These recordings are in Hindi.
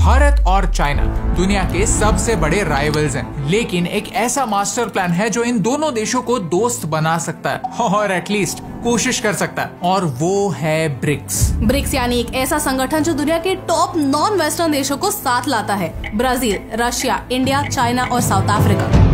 भारत और चाइना दुनिया के सबसे बड़े राइवल्स हैं, लेकिन एक ऐसा मास्टर प्लान है जो इन दोनों देशों को दोस्त बना सकता है और एटलीस्ट कोशिश कर सकता है, और वो है ब्रिक्स। ब्रिक्स यानी एक ऐसा संगठन जो दुनिया के टॉप नॉन वेस्टर्न देशों को साथ लाता है। ब्राजील, रशिया, इंडिया, चाइना और साउथ अफ्रीका।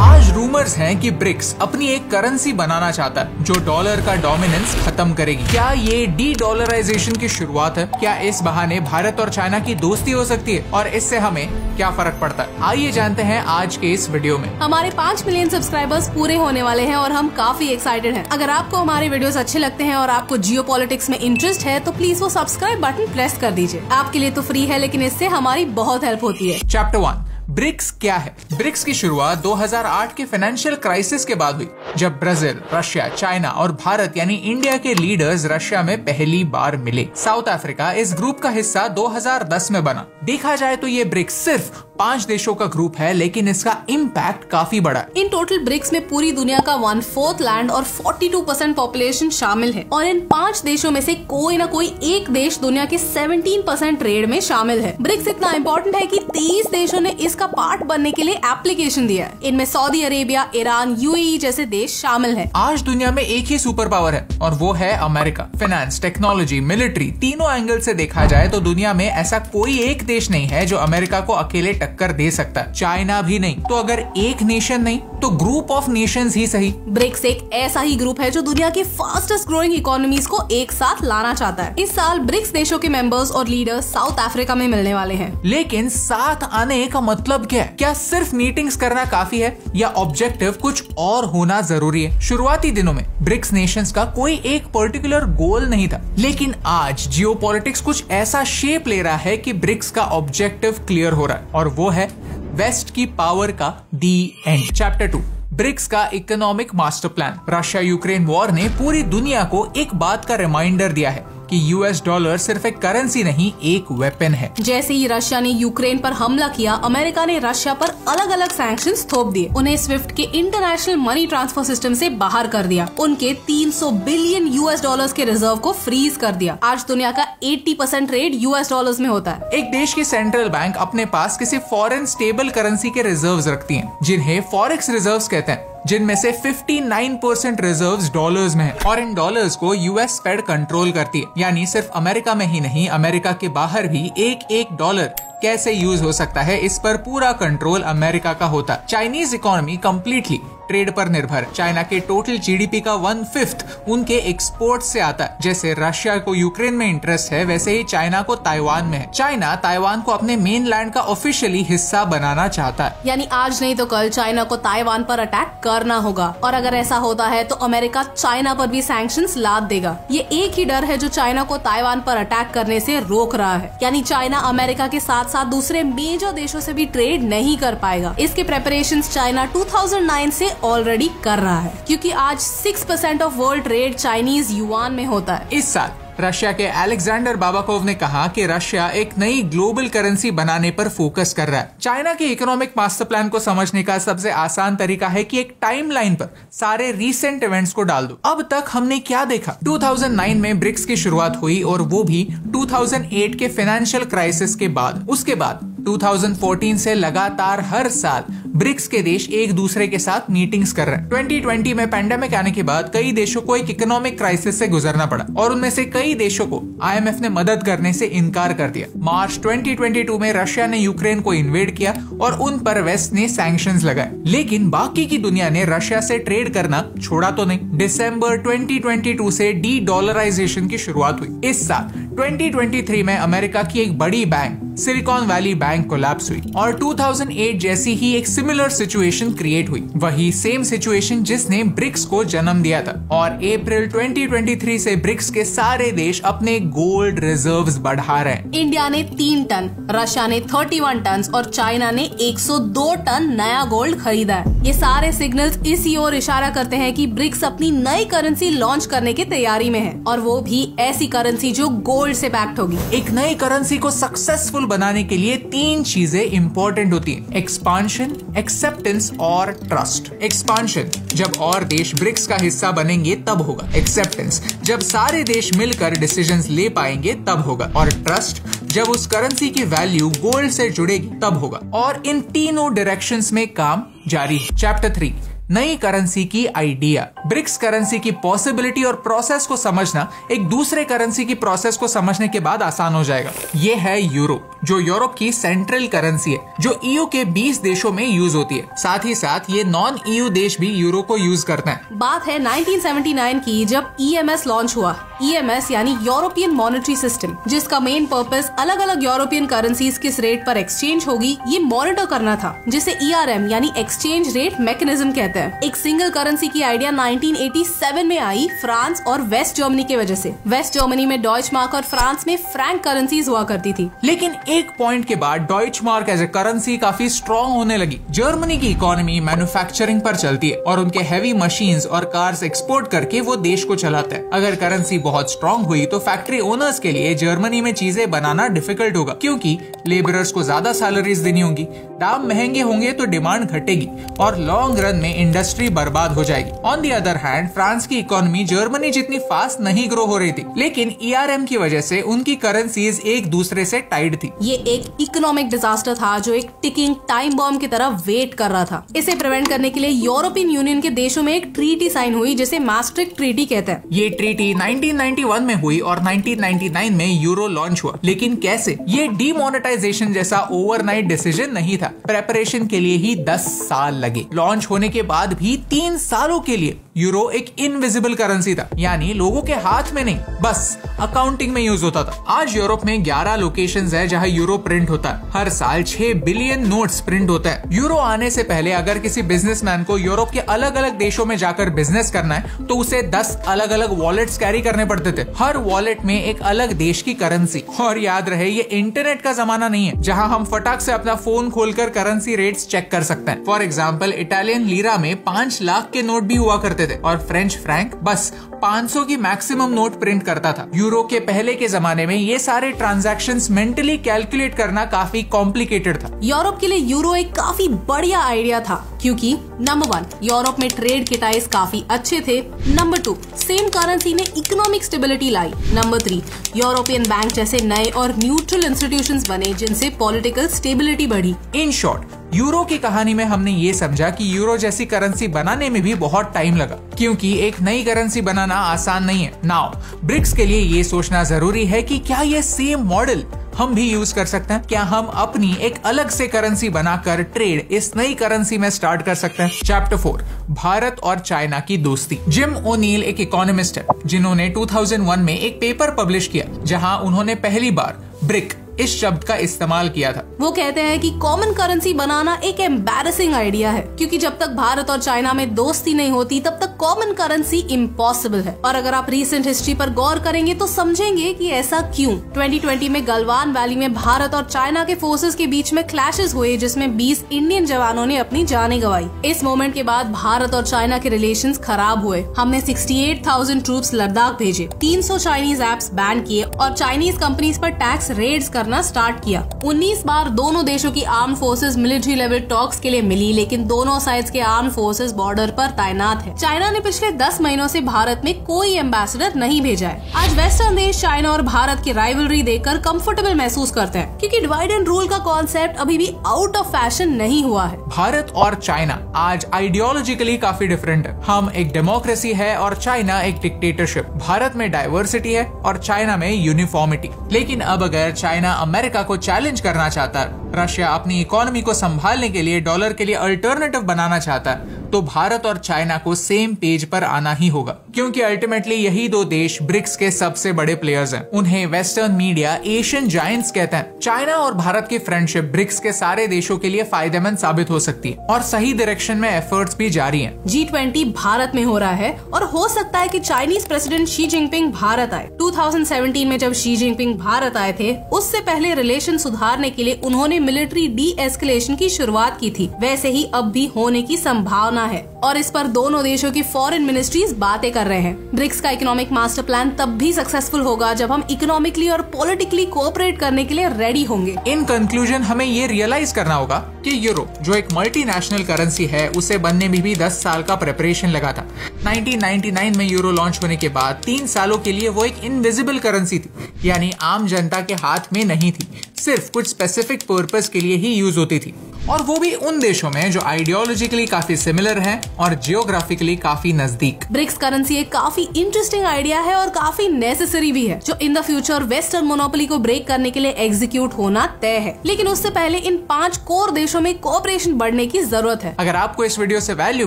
आज रूमर्स हैं कि ब्रिक्स अपनी एक करेंसी बनाना चाहता है जो डॉलर का डोमिनेंस खत्म करेगी। क्या ये डी-डॉलराइजेशन की शुरुआत है? क्या इस बहाने भारत और चाइना की दोस्ती हो सकती है और इससे हमें क्या फर्क पड़ता है? आइए जानते हैं आज के इस वीडियो में। हमारे 5 मिलियन सब्सक्राइबर्स पूरे होने वाले हैं और हम काफी एक्साइटेड हैं। अगर आपको हमारे वीडियोस अच्छे लगते हैं और आपको जियोपॉलिटिक्स में इंटरेस्ट है तो प्लीज वो सब्सक्राइब बटन प्रेस कर दीजिए। आपके लिए तो फ्री है, लेकिन इससे हमारी बहुत हेल्प होती है। चैप्टर 1, ब्रिक्स क्या है? ब्रिक्स की शुरुआत 2008 के फाइनेंशियल क्राइसिस के बाद हुई, जब ब्राजील, रशिया, चाइना और भारत यानी इंडिया के लीडर्स रशिया में पहली बार मिले। साउथ अफ्रीका इस ग्रुप का हिस्सा 2010 में बना। देखा जाए तो ये ब्रिक्स सिर्फ 5 देशों का ग्रुप है, लेकिन इसका इम्पैक्ट काफी बड़ा है। इन टोटल ब्रिक्स में पूरी दुनिया का 1/4 लैंड और 42% पॉपुलेशन शामिल है, और इन 5 देशों में से कोई न कोई एक देश दुनिया के 17% ट्रेड में शामिल है। ब्रिक्स इतना इम्पोर्टेंट है कि 23 देशों ने इसका पार्ट बनने के लिए एप्लीकेशन दिया है। इनमें सऊदी अरेबिया, ईरान, यूएई जैसे देश शामिल हैं। आज दुनिया में एक ही सुपर पावर है और वो है अमेरिका। फाइनेंस, टेक्नोलॉजी, मिलिट्री, तीनों एंगल से देखा जाए तो दुनिया में ऐसा कोई एक देश नहीं है जो अमेरिका को अकेले टक्कर दे सकता है। चाइना भी नहीं, तो अगर एक नेशन नहीं तो ग्रुप ऑफ नेशंस ही सही। ब्रिक्स एक ऐसा ही ग्रुप है जो दुनिया की फास्टेस्ट ग्रोइंग इकोनॉमीज को एक साथ लाना चाहता है। इस साल ब्रिक्स देशों के मेंबर्स और लीडर्स साउथ अफ्रीका में मिलने वाले हैं। लेकिन साथ आने का मतलब क्या है? क्या सिर्फ मीटिंग्स करना काफी है या ऑब्जेक्टिव कुछ और होना जरूरी है? शुरुआती दिनों में ब्रिक्स नेशंस का कोई एक पर्टिकुलर गोल नहीं था, लेकिन आज जियोपॉलिटिक्स कुछ ऐसा शेप ले रहा है कि ब्रिक्स का ऑब्जेक्टिव क्लियर हो रहा है, और वो है वेस्ट की पावर का दी एंड। चैप्टर 2, ब्रिक्स का economic master plan. Russia Ukraine war ने पूरी दुनिया को एक बात का रिमाइंडर दिया है कि यूएस डॉलर सिर्फ एक करेंसी नहीं, एक वेपन है। जैसे ही रशिया ने यूक्रेन पर हमला किया, अमेरिका ने रशिया पर अलग अलग सैंक्शंस थोप दिए। उन्हें स्विफ्ट के इंटरनेशनल मनी ट्रांसफर सिस्टम से बाहर कर दिया। उनके 300 बिलियन यूएस डॉलर्स के रिजर्व को फ्रीज कर दिया। आज दुनिया का 80% ट्रेड यूएस डॉलर्स में होता है। एक देश की सेंट्रल बैंक अपने पास किसी फॉरेन स्टेबल करेंसी के रिजर्व्स रखती है, जिन्हें फॉरेक्स रिजर्व्स कहते हैं, जिनमें से 59% रिजर्व्स डॉलर्स में है, और इन डॉलर्स को यूएस फेड कंट्रोल करती है। यानी सिर्फ अमेरिका में ही नहीं, अमेरिका के बाहर भी एक डॉलर कैसे यूज हो सकता है, इस पर पूरा कंट्रोल अमेरिका का होता है। चाइनीज इकोनॉमी कंप्लीटली ट्रेड पर निर्भर। चाइना के टोटल जीडीपी का 1/5 उनके एक्सपोर्ट से आता है। जैसे रशिया को यूक्रेन में इंटरेस्ट है, वैसे ही चाइना को ताइवान में है। चाइना ताइवान को अपने मेन लैंड का ऑफिशियली हिस्सा बनाना चाहता है। यानी आज नहीं तो कल चाइना को ताइवान पर अटैक करना होगा, और अगर ऐसा होता है तो अमेरिका चाइना पर भी सैंक्शंस लाद देगा। ये एक ही डर है जो चाइना को ताइवान पर अटैक करने से रोक रहा है। यानी चाइना अमेरिका के साथ साथ दूसरे मेजर देशों से भी ट्रेड नहीं कर पाएगा। इसके प्रेपरेशंस चाइना 2009 से ऑलरेडी कर रहा है, क्योंकि आज 6% of world trade Chinese yuan में होता है। इस साल रशिया के अलेक्जेंडर बाबाकोव ने कहा कि रशिया एक नई ग्लोबल करेंसी बनाने पर फोकस कर रहा है। चाइना के इकोनॉमिक मास्टर प्लान को समझने का सबसे आसान तरीका है कि एक टाइमलाइन पर सारे रीसेंट इवेंट्स को डाल दो। अब तक हमने क्या देखा? 2009 में ब्रिक्स की शुरुआत हुई, और वो भी 2008 के फाइनेंशियल क्राइसिस के बाद। उसके बाद 2014 से लगातार हर साल ब्रिक्स के देश एक दूसरे के साथ मीटिंग्स कर रहे हैं। 2020 में पैंडेमिक आने के बाद कई देशों को एक इकोनॉमिक क्राइसिस से गुजरना पड़ा, और उनमें से कई देशों को आईएमएफ ने मदद करने से इनकार कर दिया। मार्च 2022 में रशिया ने यूक्रेन को इन्वेड किया और उन पर वेस्ट ने सैंक्शंस लगाए, लेकिन बाकी की दुनिया ने रशिया से ट्रेड करना छोड़ा तो नहीं। दिसंबर 2022 से डी-डॉलराइजेशन की शुरुआत हुई। इस साल 2023 में अमेरिका की एक बड़ी bank silicon valley bank collapse हुई, और 2008 जैसी ही एक सिमिलर सिचुएशन क्रिएट हुई। वही सेम सिचुएशन जिसने ब्रिक्स को जन्म दिया था, और अप्रैल 2023 से ब्रिक्स के सारे देश अपने गोल्ड रिजर्व्स बढ़ा रहे हैं। इंडिया ने 3 टन, रशिया ने 31 टन और चाइना ने 102 टन नया गोल्ड खरीदा है। ये सारे सिग्नल्स इसी ओर इशारा करते हैं कि ब्रिक्स अपनी नई करेंसी लॉन्च करने की तैयारी में है, और वो भी ऐसी करेंसी जो गोल्ड से बैक्ड होगी। एक नई करेंसी को सक्सेसफुल बनाने के लिए 3 चीजें इंपॉर्टेंट होती हैं: एक्सपांशन, एक्सेप्टेंस और ट्रस्ट। एक्सपांशन, जब और देश ब्रिक्स का हिस्सा बनेंगे तब होगा। एक्सेप्टेंस, जब सारे देश मिलकर डिसीजंस ले पाएंगे तब होगा। और ट्रस्ट, जब उस करेंसी की वैल्यू गोल्ड से जुड़ेगी तब होगा। और इन तीनों डायरेक्शंस में काम जारी है। चैप्टर 3, नई करेंसी की आइडिया। ब्रिक्स करेंसी की पॉसिबिलिटी और प्रोसेस को समझना एक दूसरे करेंसी की प्रोसेस को समझने के बाद आसान हो जाएगा। ये है यूरो, जो यूरोप की सेंट्रल करेंसी है, जो ईयू के 20 देशों में यूज होती है। साथ ही साथ ये नॉन ईयू देश भी यूरो को यूज करते हैं। बात है 1979 की, जब EMS लॉन्च हुआ। EMS यानी यूरोपियन मॉनेटरी सिस्टम, जिसका मेन पर्पस अलग अलग यूरोपियन करेंसीज किस रेट पर एक्सचेंज होगी ये मॉनिटर करना था, जिसे ERM यानी एक्सचेंज रेट मैकेनिज्म कहते हैं। एक सिंगल करेंसी की आइडिया 1987 में आई फ्रांस और वेस्ट जर्मनी की वजह से। वेस्ट जर्मनी में डॉइच मार्क और फ्रांस में फ्रैंक करेंसीज हुआ करती थी। लेकिन एक पॉइंट के बाद Deutsch mark as a currency काफी स्ट्रॉन्ग होने लगी। जर्मनी की इकोनॉमी मैन्युफैक्चरिंग पर चलती है और उनके हैवी मशीन्स और कार्स एक्सपोर्ट करके वो देश को चलाते हैं। अगर करेंसी बहुत स्ट्रॉन्ग हुई तो फैक्ट्री ओनर्स के लिए जर्मनी में चीजें बनाना डिफिकल्ट होगा, क्योंकि लेबरर्स को ज्यादा सैलरीज देनी होंगी, दाम महंगे होंगे तो डिमांड घटेगी और लॉन्ग रन में इंडस्ट्री बर्बाद हो जाएगी। On the other hand France की इकोनॉमी जर्मनी जितनी फास्ट नहीं ग्रो हो रही थी, लेकिन ERM की वजह से उनकी करेंसीज एक दूसरे से टाइड थी। ये एक इकोनॉमिक डिजास्टर था जो एक टिकिंग टाइम बॉम्ब की तरह वेट कर रहा था। इसे प्रिवेंट करने के लिए यूरोपियन यूनियन के देशों में एक ट्रीटी साइन हुई, जिसे maastricht ट्रीटी कहते हैं। ये ट्रीटी 1991 में हुई और 1999 में यूरो लॉन्च हुआ। लेकिन कैसे? ये डीमोनेटाइजेशन जैसा ओवरनाइट डिसीजन नहीं था। प्रेपरेशन के लिए ही 10 साल लगे। लॉन्च होने के बाद भी 3 सालों के लिए यूरो एक इनविजिबल करेंसी था, यानी लोगों के हाथ में नहीं, बस अकाउंटिंग में यूज होता था। आज यूरोप में 11 लोकेशंस है जहां यूरो प्रिंट होता है। हर साल 6 बिलियन नोट्स प्रिंट होता है। यूरो आने से पहले अगर किसी बिजनेसमैन को यूरोप के अलग अलग देशों में जाकर बिजनेस करना है तो उसे 10 अलग अलग वॉलेट्स कैरी करने पड़ते थे, हर वॉलेट में एक अलग देश की करेंसी। और याद रहे, ये इंटरनेट का जमाना नहीं है जहां हम फटाक से अपना फोन खोलकर करेंसी रेट्स चेक कर सकते हैं। फॉर एग्जाम्पल, इटालियन लीरा में 5 लाख के नोट भी हुआ करते थे और फ्रेंच फ्रैंक बस 500 की मैक्सिमम नोट प्रिंट करता था। यूरो के पहले के जमाने में ये सारे ट्रांजैक्शंस मेंटली कैलकुलेट करना काफी कॉम्प्लिकेटेड था। यूरोप के लिए यूरो एक काफी बढ़िया आइडिया था, क्योंकि नंबर 1, यूरोप में ट्रेड के टाइज काफी अच्छे थे। नंबर 2, सेम करेंसी ने इकोनॉमिक स्टेबिलिटी लाई। नंबर 3, यूरोपियन बैंक जैसे नए और न्यूट्रल इंस्टीट्यूशंस बने, जिनसे पॉलिटिकल स्टेबिलिटी बढ़ी। इन शॉर्ट, यूरो की कहानी में हमने ये समझा कि यूरो जैसी करेंसी बनाने में भी बहुत टाइम लगा, क्योंकि एक नई करेंसी बनाना आसान नहीं है। नाउ ब्रिक्स के लिए ये सोचना जरूरी है कि क्या ये सेम मॉडल हम भी यूज कर सकते हैं? क्या हम अपनी एक अलग से करेंसी बनाकर ट्रेड इस नई करेंसी में स्टार्ट कर सकते हैं? चैप्टर 4, भारत और चाइना की दोस्ती। जिम ओनील एक इकोनॉमिस्ट है जिन्होंने 2001 में एक पेपर पब्लिश किया जहां उन्होंने पहली बार ब्रिक इस शब्द का इस्तेमाल किया था। वो कहते हैं कि कॉमन करेंसी बनाना एक एम्बैरेसिंग आइडिया है, क्योंकि जब तक भारत और चाइना में दोस्ती नहीं होती तब तक कॉमन करेंसी इम्पॉसिबल है। और अगर आप रीसेंट हिस्ट्री पर गौर करेंगे तो समझेंगे कि ऐसा क्यों। 2020 में गलवान वैली में भारत और चाइना के फोर्सेस के बीच में क्लैशेस हुए, जिसमें 20 इंडियन जवानों ने अपनी जानें गंवाई। इस मोमेंट के बाद भारत और चाइना के रिलेशंस खराब हुए। हमने 68,000 ट्रूप्स लद्दाख भेजे, 300 चाइनीज एप्स बैन किए और चाइनीज कंपनीज पर टैक्स रेड्स करना स्टार्ट किया। 19 बार दोनों देशों की arm forces military level talks के लिए मिली, लेकिन दोनों साइड्स के आर्म फोर्सेस बॉर्डर पर तैनात है। चाइना ने पिछले 10 महीनों से भारत में कोई एम्बेसडर नहीं भेजा है। आज वेस्टर्न देश चाइना और भारत की राइवलरी देखकर कंफर्टेबल महसूस करते हैं, क्योंकि डिवाइड एंड रूल का कॉन्सेप्ट अभी भी आउट ऑफ फैशन नहीं हुआ है। भारत और चाइना आज आइडियोलॉजिकली काफी डिफरेंट है। हम एक डेमोक्रेसी है और चाइना एक डिक्टेटरशिप। भारत में डाइवर्सिटी है और चाइना में यूनिफॉर्मिटी। लेकिन अब अगर चाइना अमेरिका को चैलेंज करना चाहता है, रशिया अपनी इकोनॉमी को संभालने के लिए डॉलर के लिए अल्टरनेटिव बनाना चाहता है, तो भारत और चाइना को सेम पेज पर आना ही होगा, क्योंकि अल्टीमेटली यही दो देश ब्रिक्स के सबसे बड़े प्लेयर्स हैं। उन्हें वेस्टर्न मीडिया एशियन जायंट्स कहते हैं। चाइना और भारत की फ्रेंडशिप ब्रिक्स के सारे देशों के लिए फायदेमंद साबित हो सकती है और सही डायरेक्शन में एफर्ट्स भी जारी हैं। G20 भारत में हो रहा है और हो सकता है कि Chinese president Xi Jinping Bharat आए। 2017 में जब शी जिनपिंग भारत आए थे, उससे पहले रिलेशन सुधारने के लिए उन्होंने मिलिट्री डी एस्केलेशन की शुरुआत की थी। वैसे ही अब भी होने की संभावना है। और इस पर दोनों देशों की फॉरेन मिनिस्ट्रीज बातें कर रहे हैं। ब्रिक्स का इकोनॉमिक मास्टर प्लान तब भी सक्सेसफुल होगा जब हम इकोनॉमिकली और पॉलिटिकली कोऑपरेट करने के लिए रेडी होंगे। इन कंक्लूजन हमें ये रियलाइज करना होगा कि यूरो जो एक मल्टीनेशनल करेंसी है, उसे बनने में भी 10 साल का प्रिपरेशन लगा था। 1999 में यूरो लॉन्च होने के बाद 3 सालों के लिए वो एक इनविजिबल करेंसी थी, यानी आम जनता के हाथ में नहीं थी, सिर्फ कुछ स्पेसिफिक पर्पस के लिए ही यूज होती थी, और वो भी उन देशों में जो आइडियोलॉजिकली काफी सिमिलर हैं और जियोग्राफिकली काफी नजदीक। ब्रिक्स करेंसी एक काफी इंटरेस्टिंग आइडिया है और काफी नेसेसरी भी है, जो in the future western monopoly को ब्रेक करने के लिए एग्जीक्यूट होना तय है। लेकिन उससे पहले इन 5 कोर देशों में कोऑपरेशन बढ़ने की जरूरत है। अगर आपको इस वीडियो से वैल्यू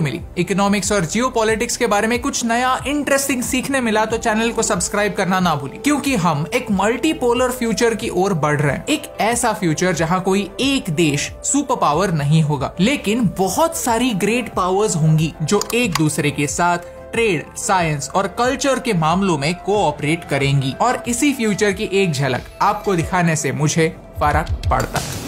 मिली, इकोनॉमिक्स और जियोपॉलिटिक्स के बारे में कुछ नया इंटरेस्टिंग सीखने मिला, तो चैनल को सब्सक्राइब करना ना भूलिए, क्योंकि हम एक मल्टीपोलर फ्यूचर की ओर बढ़ रहे हैं। एक ऐसा फ्यूचर जहां कोई एक देश सुपर पावर नहीं होगा, लेकिन बहुत सारी ग्रेट पावर्स होंगी जो एक दूसरे के साथ ट्रेड, साइंस और कल्चर के मामलों में कोऑपरेट करेंगी। और इसी फ्यूचर की एक झलक आपको दिखाने से मुझे फर्क पड़ता है।